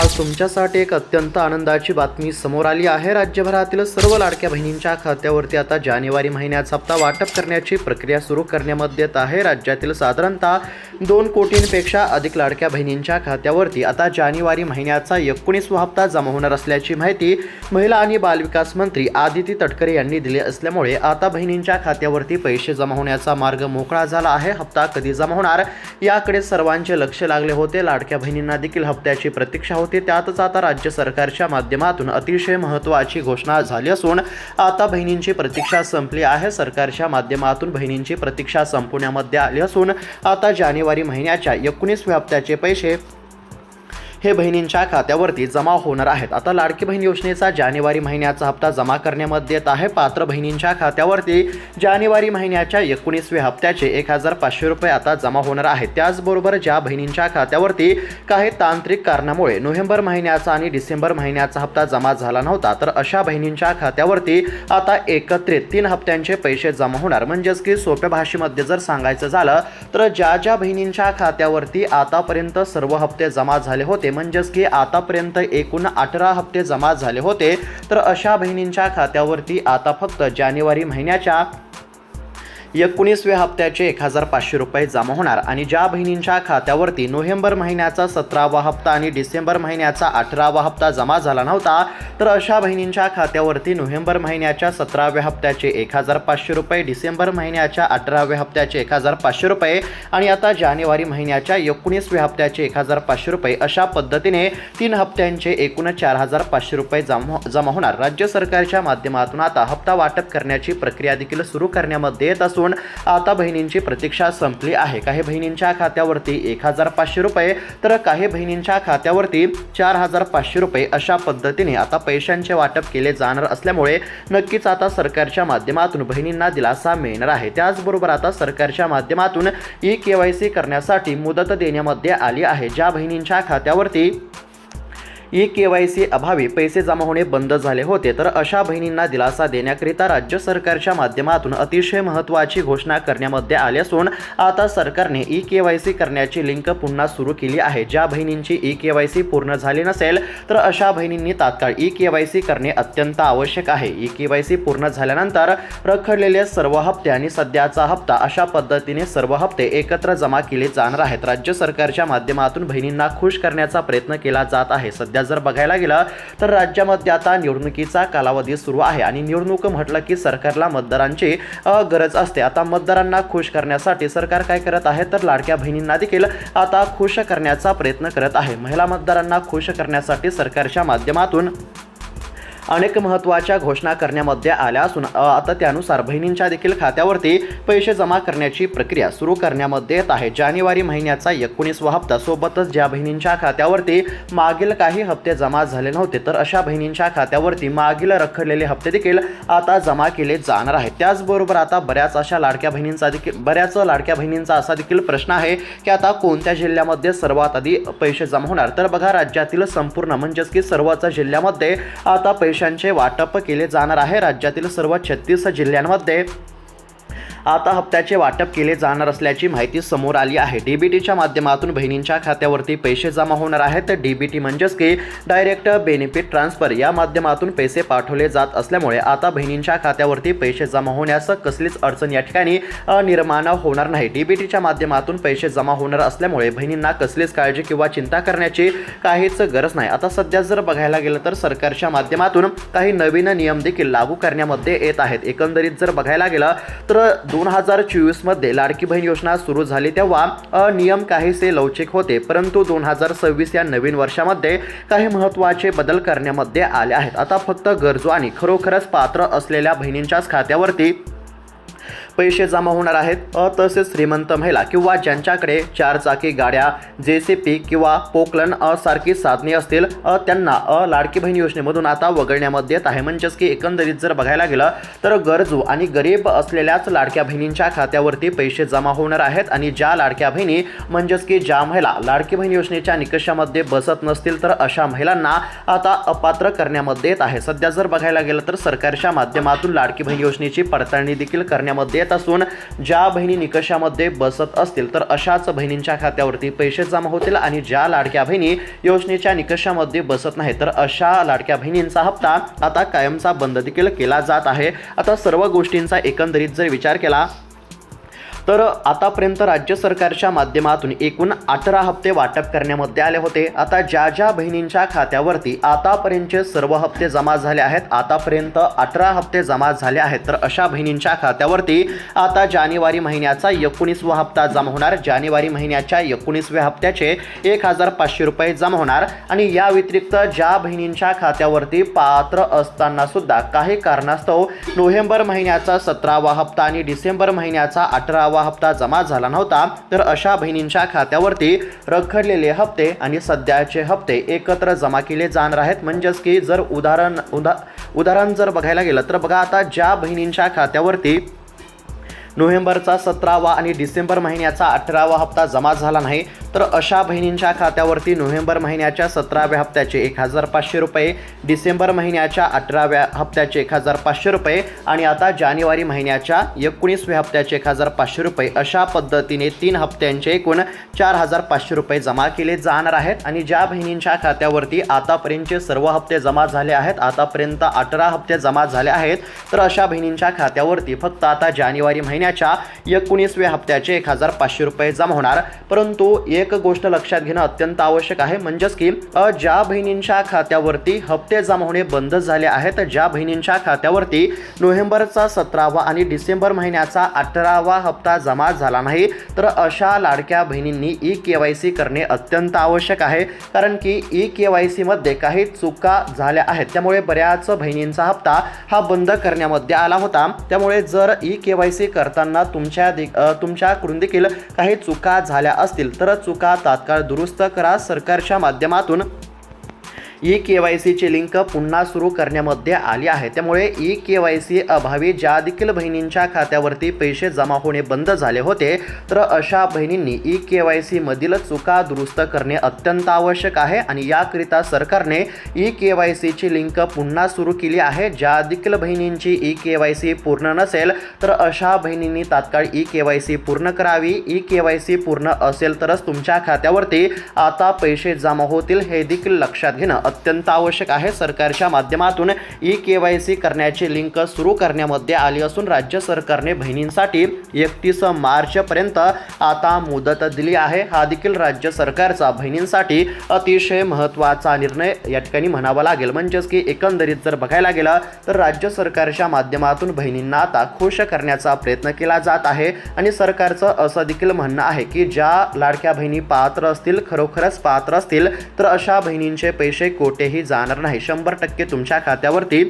आज तुमच्यासाठी एक अत्यंत आनंदाची बातमी समोर आली आहे। राज्यभरातील सर्व लाडक्या बहिणींच्या खात्यावरती आता जानेवारी महिन्याचा हप्ता वाटप करण्याची प्रक्रिया सुरू करण्यामध्ये येत आहे। राज्यातील साधारणतः 2 कोटींपेक्षा अधिक लाडक्या बहिणींच्या खात्यावरती आता जानेवारी महिन्याचा 19वा हप्ता जमा होणार असल्याची माहिती महिला आणि बालविकास मंत्री आदिती तटकरे यांनी दिली असल्यामुळे आता बहिणींच्या खात्यावरती पैसे जमा होण्याचा मार्ग मोकळा झाला आहे। हप्ता कधी जमा होणार याकडे सर्वांचे लक्ष लागले होते। लाडक्या बहिणींना देखील हप्त्याची प्रतीक्षा होती। त्यातच आता राज्य सरकारच्या माध्यमातून अतिशय महत्त्वाची घोषणा झाली असून आता बहिणींची प्रतीक्षा संपली आहे। सरकारच्या माध्यमातून बहिणींची प्रतीक्षा संपण्यामध्ये आली असून आता जानेवारी महिन्याच्या 19व्या हप्त्याचे पैसे हे बहिणींच्या खात्यावरती जमा होणार आहेत। आता लाडकी बहीण योजनेचा जानेवारी महिन्याचा हप्ता जमा करण्यामध्ये येत आहे। पात्र बहिणींच्या खात्यावरती जानेवारी महिन्याच्या 19व्या हप्त्याचे 1500 रुपये आता जमा होणार आहेत। त्याचबरोबर ज्या बहिणींच्या खात्यावरती काही तांत्रिक कारणामुळे नोव्हेंबर महिन्याचा आणि डिसेंबर महिन्याचा हप्ता जमा झाला नव्हता तर अशा बहिणींच्या खात्यावरती आता एकत्रित 3 हप्त्यांचे पैसे जमा होणार। म्हणजेच की सोप्या भाषेमध्ये जर सांगायचं झालं तर ज्या बहिणींच्या खात्यावरती आतापर्यंत सर्व हप्ते जमा झाले होते म्हणजेच की आतापर्यंत एकूण 18 हप्ते जमा झाले होते तर अशा बहिणींच्या खात्यावरती आता फक्त जानेवारी महिन्याच्या 19व्या हप्त्याचे 1500 रुपये जमा होणार आणि ज्या बहिणींच्या खात्यावरती नोव्हेंबर महिन्याचा 17वा हप्ता आणि डिसेंबर महिन्याचा 18वा हप्ता जमा झाला नव्हता तर अशा बहिणींच्या खात्यावरती नोव्हेंबर महिन्याच्या 17व्या हप्त्याचे 1500 रुपये, डिसेंबर महिन्याच्या 18व्या हप्त्याचे 1500 रुपये आणि आता जानेवारी महिन्याच्या 19व्या हप्त्याचे 1500 रुपये अशा पद्धतीने 3 हप्त्यांचे एकूण 4500 रुपये जमा होणार। राज्य सरकारच्या माध्यमातून आता हप्ता वाटप करण्याची प्रक्रिया देखील सुरू करण्यामध्ये येत असून आता बहिणींची प्रतीक्षा संपली आहे। काही बहिणींच्या खात्यावरती 1500 रुपये तर काही बहिणींच्या खात्यावरती 4500 रुपये अशा पद्धतीने आता पैशांचे वाटप केले जाणार असल्यामुळे नक्कीच आता सरकारच्या माध्यमातून बहिणींना दिलासा मिळणार आहे। त्याचबरोबर आता सरकारच्या माध्यमातून ई-केवायसी करण्यासाठी मुदत देण्यामध्ये आली आहे। ज्या बहिणींच्या खात्यावरती ई-केवायसी अभावी पैसे जमा होणे बंद झाले होते तर अशा बहिणींना दिलासा देण्याकरिता राज्य सरकारच्या माध्यमातून अतिशय महत्त्वाची घोषणा करण्यामध्ये आली असून आता सरकारने ई-केवायसी करण्याची लिंक पुन्हा सुरू केली आहे। ज्या बहिणींची ई-केवायसी पूर्ण झाली नसेल तर अशा बहिणींनी तात्काळ ई-केवायसी करणे अत्यंत आवश्यक आहे। ई-केवायसी पूर्ण झाल्यानंतर रखडलेले सर्व हप्ते आणि सध्याचा हप्ता अशा पद्धतीने सर्व हप्ते एकत्र जमा केले जाणार आहेत। राज्य सरकारच्या माध्यमातून बहिणींना खुश करण्याचा प्रयत्न केला जात आहे। सध्या जर बघायला गेलं तर राज्यामध्ये आता निवडणुकीचा कालावधी सुरू आहे आणि निवडणूक म्हटलं की सरकारला मतदारांची गरज असते। आता मतदारांना खुश करण्यासाठी सरकार काय करत आहे तर लाडक्या बहिणींना देखील आता खुश करण्याचा प्रयत्न करत आहे। महिला मतदारांना खुश करण्यासाठी सरकारच्या माध्यमातून अनेक महत्त्वाच्या घोषणा करण्यामध्ये आल्या असून आता त्यानुसार बहिणींच्या देखील खात्यावरती पैसे जमा करण्याची प्रक्रिया सुरू करण्यामध्ये येत आहे। जानेवारी महिन्याचा 19वा हप्ता सोबतच ज्या बहिणींच्या खात्यावरती मागील काही हप्ते जमा झाले नव्हते तर अशा बहिणींच्या खात्यावरती मागील रखडलेले हप्ते देखील आता जमा केले जाणार आहेत। त्याचबरोबर आता बऱ्याच लाडक्या बहिणींचा असा देखील प्रश्न आहे की आता कोणत्या जिल्ह्यामध्ये सर्वात आधी पैसे जमा होणार तर बघा राज्यातील संपूर्ण म्हणजेच की सर्वच जिल्ह्यामध्ये आता पैशांचे वाटप केले जाणार आहे। राज्यातील सर्व 36 जिल्ह्यांमध्ये आता हप्त्याचे वाटप केले जाणार असल्याची माहिती समोर आली आहे। डीबीटीच्या माध्यमातून बहिणींच्या खात्यावरती पैसे जमा होणार आहेत। डीबीटी म्हणजेच की डायरेक्ट बेनिफिट ट्रान्सफर या माध्यमातून पैसे पाठवले जात असल्यामुळे आता बहिणींच्या खात्यावरती पैसे जमा होण्यास कसलीच अडचण या ठिकाणी निर्माण होणार नाही। डीबीटीच्या माध्यमातून पैसे जमा होणार असल्यामुळे बहिणींना कसलीच काळजी किंवा चिंता करण्याची काहीच गरज नाही। आता सध्या जर बघायला गेलं तर सरकारच्या माध्यमातून काही नवीन नियम देखील लागू करण्यामध्ये येत आहेत। एकंदरीत जर बघायला गेलं तर 2024 मध्ये लाडकी बहीण योजना सुरू झाली तेव्हा नियम काहीसे लवचिक होते परंतु 2026 या नवीन वर्षामध्ये काही महत्त्वाचे बदल करण्यामध्ये आले आहेत। आता फक्त गरजू आणि खरोखरच पात्र असलेल्या बहिणींच्याच खात्यावरती पैसे जमा होणार आहेत। तसेच श्रीमंत महिला किंवा ज्यांच्याकडे 4 चाकी गाड्या, जेसीपी किंवा पोकलन सारखी साधने असतील त्यांना लाडकी बहीण योजनेमधून आता वगळण्यामध्ये येत आहे। म्हणजेच की एकंदरीत जर बघायला गेलं तर गरजू आणि गरीब असलेल्याच लाडक्या बहिणींच्या खात्यावरती पैसे जमा होणार आहेत आणि ज्या लाडक्या बहिणी म्हणजेच की ज्या महिला लाडकी बहीण योजनेच्या निकषामध्ये बसत नसतील तर अशा महिलांना आता अपात्र करण्यामध्ये येत आहे। सध्या जर बघायला गेलं तर सरकारच्या माध्यमातून लाडकी बहीण योजनेची पडताळणी देखील करण्यामध्ये येत असून ज्या बहिणी निकषामध्ये बसत असतील तर अशाच बहिणींच्या खात्यावरती पैसे जमा होतील आणि ज्या लाडक्या बहिणी योजनेच्या निकषामध्ये बसत नाही तर अशा लाडक्या बहिणींचा हप्ता आता कायमचा बंद देखील केला जात आहे। आता सर्व गोष्टींचा एकंदरीत जर विचार केला तर आतापर्यंत राज्य सरकारच्या माध्यमातून एकूण 18 हप्ते वाटप करण्यामध्ये आले होते। आता ज्या बहिणींच्या खात्यावरती आतापर्यंतचे सर्व हप्ते जमा झाले आहेत, आतापर्यंत 18 हप्ते जमा झाले आहेत, तर अशा बहिणींच्या खात्यावरती आता जानेवारी महिन्याचा 19वा हप्ता जमा होणार। जानेवारी महिन्याच्या 19व्या हप्त्याचे 1500 रुपये जमा होणार आणि या व्यतिरिक्त ज्या बहिणींच्या खात्यावरती पात्र असताना सुद्धा काही कारणास्तव नोव्हेंबर महिन्याचा 17वा हप्ता आणि डिसेंबर महिन्याचा 18वा हप्ता जमा झाला नव्हता तर अशा बहिणींच्या खात्यावरती रखडलेले हप्ते आणि सध्याचे हप्ते एकत्र जमा केले जाणार आहेत। म्हणजेच की जर उदाहरण जर बघायला गेलं तर बघा, आता ज्या बहिणींच्या खात्यावरती नोव्हेंबरचा 17वा आणि डिसेंबर महिन्याचा 18वा हप्ता जमा झाला नाही तर अशा बहिणींच्या खात्यावरती नोव्हेंबर महिन्याच्या 17व्या हप्त्याचे 1500 रुपये, डिसेंबर महिन्याच्या 18व्या हप्त्याचे 1500 रुपये आणि आता जानेवारी महिन्याच्या 19व्या हप्त्याचे 1500 रुपये अशा पद्धतीने 3 हप्त्यांचे एकूण 4500 रुपये जमा केले जाणार आहेत। आणि ज्या बहिणींच्या खात्यावरती आतापर्यंतचे सर्व हप्ते जमा झाले आहेत, आतापर्यंत 18 हप्ते जमा झाले आहेत, तर अशा बहिणींच्या खात्यावरती फक्त आता जानेवारी महिन्याच्या 19व्या हप्त्याचे 1500 रुपये जमा होणार। परंतु एक गोष्ट लक्षात घेणं अत्यंत आवश्यक आहे, म्हणजेच की ज्या बहिणींच्या खात्यावरती हप्ते जमा होणे बंद झाले आहेत, ज्या बहिणींच्या खात्यावरती नोव्हेंबरचा 17वा आणि डिसेंबर महिन्याचा 18वा हप्ता जमा झाला नाही तर अशा लाडक्या बहिणींनी ई-KYC करणे अत्यंत आवश्यक आहे। कारण की ई-KYC मध्ये काही चुका झाल्या आहेत, त्यामुळे बऱ्याच बहिणींचा हप्ता हा बंद करण्यामध्ये आला होता। त्यामुळे जर ई-KYC करताना तुमच्याकडून देखील काही चुका झाल्या असतील तर चुका तात्काळ दुरुस्त करा। सरकारच्या माध्यमातून ई-KYC ची लिंक पुन्हा सुरू करण्यामध्ये आली आहे, त्यामुळे ई-KYC अभावी ज्या देखील बहिणींच्या खात्यावरती पैसे जमा होणे बंद झाले होते तर अशा बहिणींनी ई-KYC मधील चुका दुरुस्त करणे अत्यंत आवश्यक आहे आणि याकरिता सरकारने ई-KYC ची लिंक पुन्हा सुरू केली आहे। ज्या देखील बहिणींची ई-KYC पूर्ण नसेल तर अशा बहिणींनी तात्काळ ई-KYC पूर्ण करावी। ई-KYC पूर्ण असेल तरच तुमच्या खात्यावरती आता पैसे जमा होतील, हे देखील लक्षात घेणं अत्यंत आवश्यक आहे। सरकारच्या माध्यमातून ई-KYC करण्याची लिंक सुरू करण्यामध्ये आली असून राज्य सरकारने बहिणींसाठी 31 मार्च पर्यंत आता मुदत दिली आहे। हा देखील राज्य सरकारचा बहिणींसाठी अतिशय महत्त्वाचा निर्णय या ठिकाणी म्हणावा लागेल। म्हणजेच की एकंदरीत जर बघायला गेलं तर राज्य सरकारच्या माध्यमातून बहिणींना आता खुश करण्याचा प्रयत्न केला जात आहे आणि सरकारचं असं देखील म्हणणं आहे की ज्या लाडक्या बहिणी पात्र असतील, खरोखरच पात्र असतील, तर अशा बहिणींचे पैसे कोठेही जाणार नाही, 100% तुमच्या खात्यावरती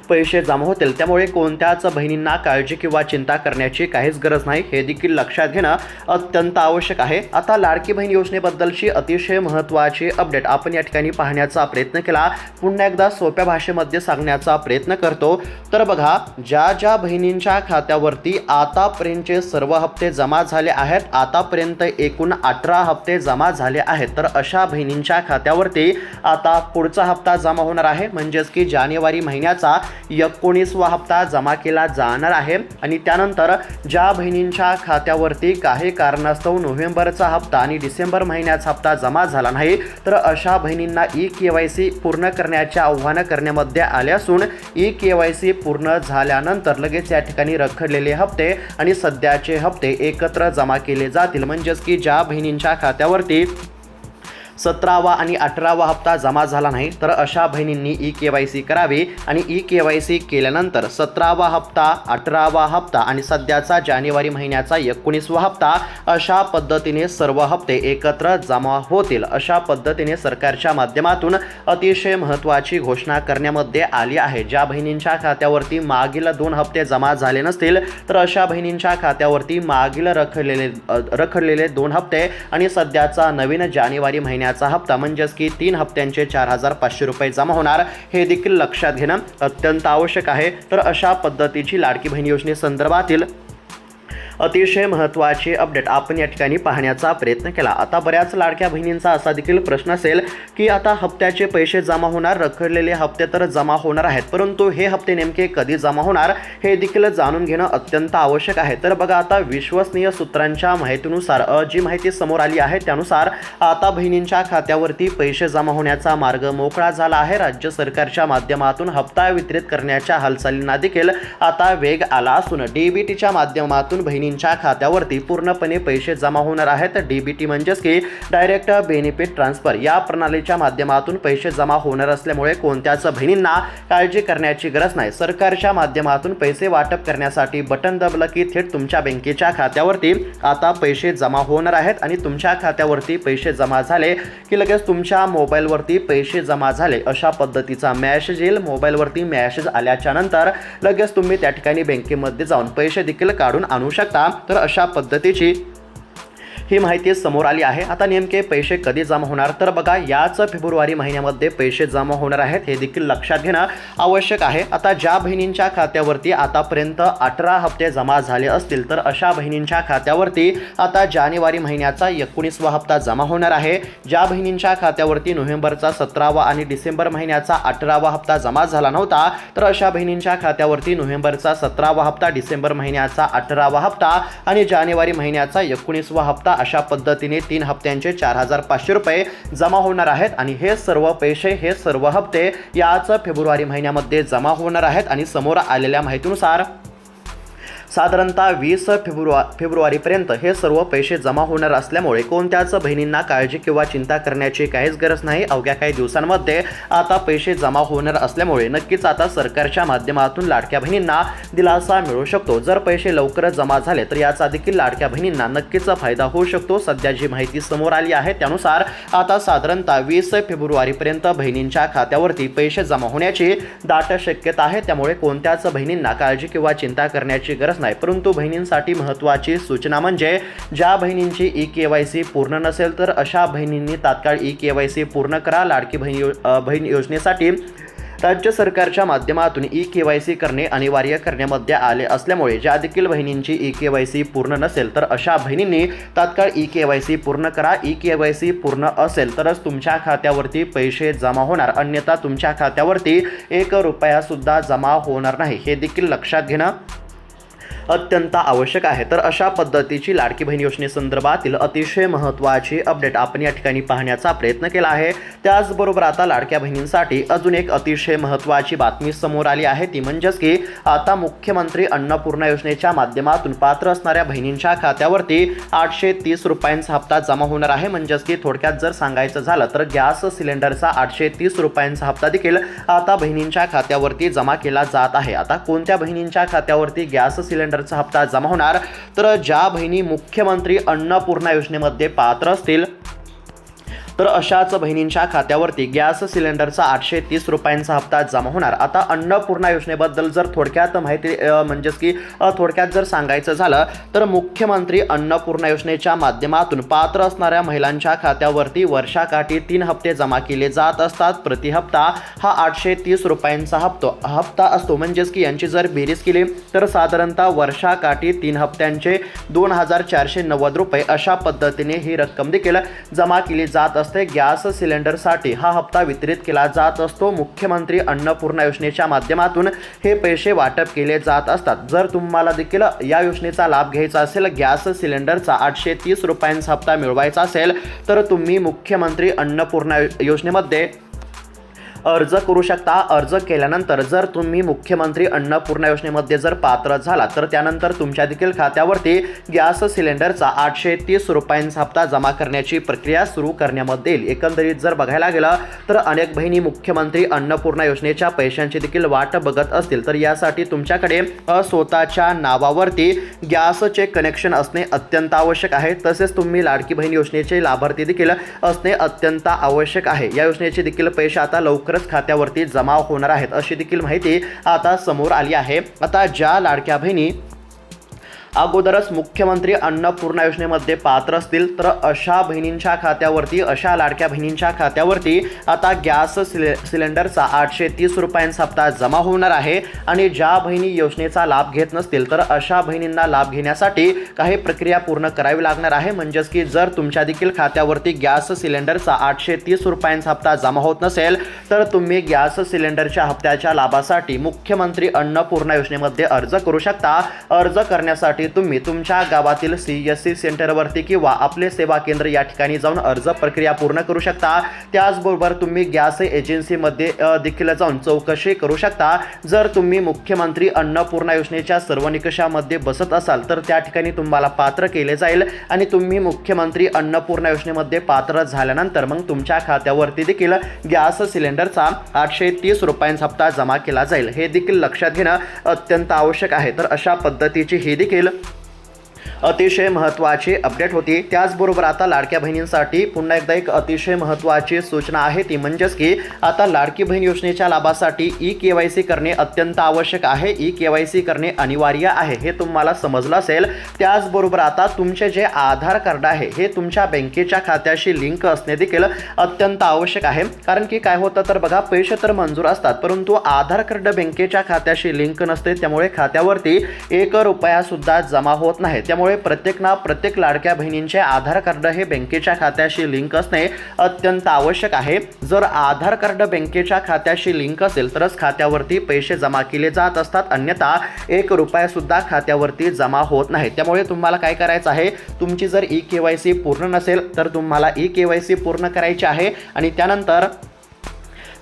पैसे जमा होतील। त्यामुळे कोणत्याच बहिणींना काळजी किंवा चिंता करण्याची काहीच गरज नाही, हे देखील लक्षात घेणं अत्यंत आवश्यक आहे। आता लाडकी बहीण योजनेबद्दलची अतिशय महत्त्वाची अपडेट आपण या ठिकाणी पाहण्याचा प्रयत्न केला। पुन्हा एकदा सोप्या भाषेमध्ये सांगण्याचा प्रयत्न करतो। तर बघा, ज्या बहिणींच्या खात्यावरती आतापर्यंतचे सर्व हप्ते जमा झाले आहेत, आतापर्यंत एकूण 18 हप्ते जमा झाले आहेत, तर अशा बहिणींच्या खात्यावरती आता पुढचा हप्ता जमा होणार आहे। म्हणजेच की जानेवारी महिन्याचा 19वा हप्ता जमा केला जाणार आहे आणि त्यानंतर ज्या बहिणींच्या खात्यावरती काही कारणास्तव नोव्हेंबरचा हप्ता आणि डिसेंबर महिन्याचा हप्ता जमा झाला नाही तर अशा बहिणींना ई-KYC पूर्ण करण्याचे आव्हान करण्यामध्ये आले असून ई-KYC पूर्ण झाल्यानंतर लगेच या ठिकाणी रखडलेले हप्ते आणि सध्याचे हप्ते एकत्र जमा केले जातील। म्हणजेच की ज्या बहिणींच्या खात्यावरती 17वा आणि 18वा हप्ता जमा झाला नाही तर अशा बहिणींनी ई-KYC करावी आणि ई-KYC केल्यानंतर 17वा हप्ता, 18वा हप्ता आणि सध्याचा जानेवारी महिन्याचा 19वा हप्ता अशा पद्धतीने सर्व हप्ते एकत्र जमा होतील। अशा पद्धतीने सरकारच्या माध्यमातून अतिशय महत्त्वाची घोषणा करण्यामध्ये आली आहे। ज्या बहिणींच्या खात्यावरती मागील 2 हप्ते जमा झाले नसतील तर अशा बहिणींच्या खात्यावरती मागील रखडलेले 2 हप्ते आणि सध्याचा नवीन जानेवारी महिन्याचा हप्ता म्हणजेच की 3 हप्त्यांचे 4500 रुपये जमा होणार, हे देखील लक्षात घेणं अत्यंत आवश्यक आहे। तर अशा पद्धतीची लाडकी बहीण योजनेसंदर्भातील अतिशय महत्त्वाचे अपडेट आपण या ठिकाणी पाहण्याचा प्रयत्न केला। आता बऱ्याच लाडक्या बहिणींचा असा देखील प्रश्न असेल की आता हप्त्याचे पैसे जमा होणार, रखडलेले हप्ते तर जमा होणार आहेत, परंतु हे हप्ते नेमके कधी जमा होणार हे देखील जाणून घेणं अत्यंत आवश्यक आहे। तर बघा, आता विश्वसनीय सूत्रांच्या माहितीनुसार जी माहिती समोर आली आहे त्यानुसार आता बहिणींच्या खात्यावरती पैसे जमा होण्याचा मार्ग मोकळा झाला आहे। राज्य सरकारच्या माध्यमातून हप्ता वितरित करण्याच्या हालचालींना देखील आता वेग आला असून डीबीटीच्या माध्यमातून बहिणींच्या खात्यावरती पूर्णपणे पैसे जमा होणार आहेत। डीबीटी म्हणजेच की डायरेक्ट बेनिफिट ट्रान्सफर या प्रणालीच्या माध्यमातून पैसे जमा होणार असल्यामुळे कोणत्याच बहिणींना काळजी करण्याची गरज नाही। सरकारच्या माध्यमातून पैसे वाटप करण्यासाठी बटन दाबलं की थेट तुमच्या बँकेच्या खात्यावरती आता पैसे जमा होणार आहेत आणि तुमच्या खात्यावरती पैसे जमा झाले की लगेच तुमच्या मोबाईलवरती पैसे जमा झाले अशा पद्धतीचा मेसेज येईल। मोबाईलवरती मेसेज आल्याच्या नंतर लगेच तुम्ही त्या ठिकाणी बँकेमध्ये जाऊन पैसे देखील काढून आणू शकता। तर अशा पद्धतीची ही माहिती समोर आली आहे। आता नेमके पैसे कधी जमा होणार, तर बघा, याच फेब्रुवारी महिन्यामध्ये पैसे जमा होणार आहेत, हे देखील लक्षात घेणं आवश्यक आहे। आता ज्या बहिणींच्या खात्यावरती आतापर्यंत 18 हप्ते जमा झाले असतील तर अशा बहिणींच्या खात्यावरती आता जानेवारी महिन्याचा 19वा हप्ता जमा होणार आहे। ज्या बहिणींच्या खात्यावरती नोव्हेंबरचा 17वा आणि डिसेंबर महिन्याचा 18वा हप्ता जमा झाला नव्हता तर अशा बहिणींच्या खात्यावरती नोव्हेंबरचा 17वा हप्ता, डिसेंबर महिन्याचा 18वा हप्ता आणि जानेवारी महिन्याचा 19वा हप्ता अशा पद्धतीने 3 हप्त्यांचे 4500 रुपये जमा होणार आहेत आणि हे सर्व पैसे, हे सर्व हप्ते याच फेब्रुवारी महिन्यामध्ये जमा होणार आहेत आणि समोर आलेल्या माहितीनुसार साधारणतः 20 फेब्रुवारीपर्यंत हे सर्व पैसे जमा होणार असल्यामुळे कोणत्याच बहिणींना काळजी किंवा चिंता करण्याची काहीच गरज नाही। अवघ्या काही दिवसांमध्ये आता पैसे जमा होणार असल्यामुळे नक्कीच आता सरकारच्या माध्यमातून लाडक्या बहिणींना दिलासा मिळू शकतो। जर पैसे लवकरच जमा झाले तर याचा देखील लाडक्या बहिणींना नक्कीच फायदा होऊ शकतो। सध्या जी माहिती समोर आली आहे त्यानुसार आता साधारणतः 20 फेब्रुवारीपर्यंत बहिणींच्या खात्यावरती पैसे जमा होण्याची दाट शक्यता आहे। त्यामुळे कोणत्याच बहिणींना काळजी किंवा चिंता करण्याची गरज नाही। परंतु बहिणींसाठी महत्त्वाची सूचना म्हणजे ज्या बहिणींची ई-केवायसी पूर्ण नसेल तर अशा बहिणींनी तात्काळ ई-केवायसी पूर्ण करा। लाडकी बहीण योजनेसाठी राज्य सरकारच्या माध्यमातून ई-केवायसी करणे अनिवार्य करण्यामध्ये आले असल्यामुळे ज्या देखील बहिणींची ई-केवायसी पूर्ण नसेल तर अशा बहिणींनी तात्काळ ई-केवायसी पूर्ण करा। ई-केवायसी पूर्ण असेल तरच तुमच्या खात्यावरती पैसे जमा होणार, अन्यथा तुमच्या खात्यावरती 1 रुपया सुद्धा जमा होणार नाही, हे देखील लक्षात घेणं अत्यंत आवश्यक आहे। तर अशा पद्धतीची लाडकी बहीण योजनेसंदर्भातील अतिशय महत्त्वाची अपडेट आपण या ठिकाणी पाहण्याचा प्रयत्न केला आहे। त्याचबरोबर आता लाडक्या बहिणींसाठी अजून एक अतिशय महत्त्वाची बातमी समोर आली आहे, ती म्हणजेच की आता मुख्यमंत्री अन्नपूर्णा योजनेच्या माध्यमातून पात्र असणाऱ्या बहिणींच्या खात्यावरती 830 रुपयांचा हप्ता जमा होणार आहे। म्हणजेच की थोडक्यात जर सांगायचं झालं तर गॅस सिलेंडरचा 830 रुपयांचा हप्ता देखील आता बहिणींच्या खात्यावरती जमा केला जात आहे। आता कोणत्या बहिणींच्या खात्यावरती गॅस सिलेंडर हप्ता जमा होणार, तर ज्या बहिणी मुख्यमंत्री अन्नपूर्णा योजनेमध्ये पात्र असतील तर अशाच बहिणींच्या खात्यावरती गॅस सिलेंडरचा 830 रुपयांचा हप्ता जमा होणार। आता अन्नपूर्णा योजनेबद्दल जर थोडक्यात माहिती म्हणजेच की थोडक्यात जर सांगायचं झालं तर मुख्यमंत्री अन्नपूर्णा योजनेच्या माध्यमातून पात्र असणाऱ्या महिलांच्या खात्यावरती वर्षाकाठी 3 हप्ते जमा केले जात असतात। प्रति हप्ता हा 830 रुपयांचा हप्ता असतो। म्हणजेच की यांची जर बेरीज केली तर साधारणतः वर्षाकाठी 3 हप्त्यांचे 2490 रुपये अशा पद्धतीने ही रक्कम देखील जमा केली जात असते। गॅस सिलेंडरसाठी हा हप्ता वितरित केला जात असतो। मुख्यमंत्री अन्नपूर्णा योजनेच्या माध्यमातून हे पैसे वाटप केले जात असतात। जर तुम्हाला देखील या योजनेचा लाभ घ्यायचा असेल, गॅस सिलेंडरचा 830 रुपयांचा हप्ता मिळवायचा असेल तर तुम्ही मुख्यमंत्री अन्नपूर्णा योजनेमध्ये अर्ज करू शकता। अर्ज केल्यानंतर जर तुम्ही मुख्यमंत्री अन्नपूर्णा योजनेमध्ये जर पात्र झाला तर त्यानंतर तुमच्या देखील खात्यावरती गॅस सिलेंडरचा 830 रुपयांचा हप्ता जमा करण्याची प्रक्रिया सुरू करण्यामध्ये येईल। एकंदरीत जर बघायला गेलं तर अनेक बहिणी मुख्यमंत्री अन्नपूर्णा योजनेच्या पैशांची देखील वाट बघत असतील, तर यासाठी तुमच्याकडे स्वतःच्या नावावरती गॅसचे कनेक्शन असणे अत्यंत आवश्यक आहे। तसेच तुम्ही लाडकी बहीण योजनेचे लाभार्थी देखील असणे अत्यंत आवश्यक आहे। या योजनेचे देखील पैसे आता लवकरच खात्यावरती जमा होणार आहेत अशी देखील माहिती आता समोर आली आहे। आता ज्या लाडक्या बहिणी अगोदरच मुख्यमंत्री अन्नपूर्णा योजनेमध्ये पात्र असतील तर अशा बहिणींच्या खात्यावरती, अशा लाडक्या बहिणींच्या खात्यावरती आता गॅस सिलेंडरचा 830 रुपयांचा हप्ता जमा होणार आहे। आणि ज्या बहिणी योजनेचा लाभ घेत नसतील तर अशा बहिणींना लाभ घेण्यासाठी काही प्रक्रिया पूर्ण करावी लागणार आहे। म्हणजेच की जर तुमच्या देखील खात्यावरती गॅस सिलेंडरचा 830 रुपयांचा हप्ता जमा होत नसेल तर तुम्ही गॅस सिलेंडरच्या हप्त्याच्या लाभासाठी मुख्यमंत्री अन्नपूर्णा योजनेमध्ये अर्ज करू शकता। अर्ज करण्यासाठी तुम्ही तुमच्या गावातील CSC सेंटरवरती किंवा आपले सेवा केंद्र या ठिकाणी जाऊन अर्ज प्रक्रिया पूर्ण करू शकता। त्याचबरोबर तुम्ही गॅस एजन्सीमध्ये देखील जाऊन चौकशी करू शकता। जर तुम्ही मुख्यमंत्री अन्नपूर्णा योजनेच्या सर्व निकषामध्ये बसत असाल तर त्या ठिकाणी तुम्हाला पात्र केले जाईल आणि तुम्ही मुख्यमंत्री अन्नपूर्णा योजनेमध्ये पात्र झाल्यानंतर मग तुमच्या खात्यावरती देखील गॅस सिलेंडरचा 830 रुपयांचा हप्ता जमा केला जाईल। हे देखील लक्षात घेणं अत्यंत आवश्यक आहे। तर अशा पद्धतीची ही देखील अतिशय महत्त्वाची अपडेट होती। त्याचबरोबर आता लाडक्या बहिणींसाठी पुन्हा एकदा एक अतिशय महत्त्वाची सूचना आहे, ती म्हणजेच की आता लाडकी बहीण योजनेच्या लाभासाठी EKYC करणे अत्यंत आवश्यक आहे। EKYC करणे अनिवार्य आहे हे तुम्हाला समजलं असेल। त्याचबरोबर आता तुमचे जे आधार कार्ड आहे हे तुमच्या बँकेच्या खात्याशी लिंक असणे देखील अत्यंत आवश्यक आहे। कारण की काय होतं तर बघा, पैसे तर मंजूर असतात परंतु आधार कार्ड बँकेच्या खात्याशी लिंक नसते, त्यामुळे खात्यावरती 1 रुपया सुद्धा जमा होत नाही। त्यामुळे प्रत्येक लाडक्या बहिणींचे आधार कार्ड हे बँकेच्या खात्याशी लिंक असणे अत्यंत आवश्यक आहे। जर आधार कार्ड बँकेच्या खात्याशी लिंक असेल तरच खात्यावरती पैसे जमा केले जात असतात, अन्यथा 1 रुपया सुद्धा खात्यावरती जमा होत नाही। त्यामुळे तुम्हाला काय करायचं आहे, तुमची जर EKYC पूर्ण नसेल तर तुम्हाला EKYC पूर्ण करायची आहे। आणि त्यानंतर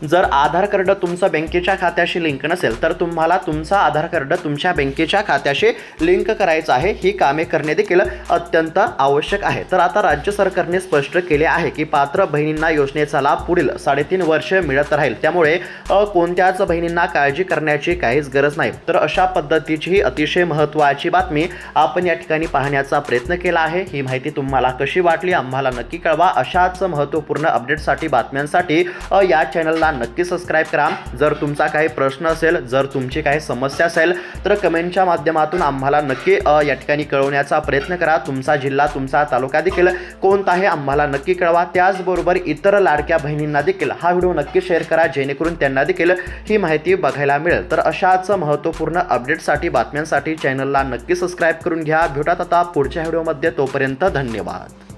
जर आधार कार्ड तुमचं बँकेच्या खात्याशी लिंक नसेल तर तुम्हाला तुमचा आधार कार्ड तुमच्या बँकेच्या खात्याशी लिंक करायचं आहे। ही कामे करणे देखील अत्यंत आवश्यक आहे। तर आता राज्य सरकारने स्पष्ट केले आहे की पात्र बहिणींना योजनेचा लाभ पुढील 3.5 वर्ष मिळत राहील, त्यामुळे कोणत्याच बहिणींना काळजी करण्याची काहीच गरज नाही। तर अशा पद्धतीची ही अतिशय महत्त्वाची बातमी आपण या ठिकाणी पाहण्याचा प्रयत्न केला आहे। ही माहिती तुम्हाला कशी वाटली आम्हाला नक्की कळवा। अशाच महत्त्वपूर्ण अपडेटसाठी, बातम्यांसाठी या चॅनलला नक्की सबस्क्राइब करा। जर तुमचा काही प्रश्न असेल, जर तुमची काही समस्या असेल तर कमेंटच्या माध्यमातून आम्हाला नक्की या ठिकाणी कळवण्याचा प्रयत्न करा। तुमचा जिल्हा, तुमचा तालुका देखील कोणता आहे आम्हाला नक्की कळवा। त्याचबरोबर इतर लाडक्या बहिणींना देखील हा व्हिडिओ नक्की शेअर करा, जेणेकरून त्यांना देखील ही माहिती बघायला मिळेल। तर अशाच महत्त्वपूर्ण अपडेटसाठी, बातम्यांसाठी चॅनलला नक्की सबस्क्राइब करून घ्या। भेटूयात आता पुढच्या व्हिडिओमध्ये, तोपर्यंत धन्यवाद।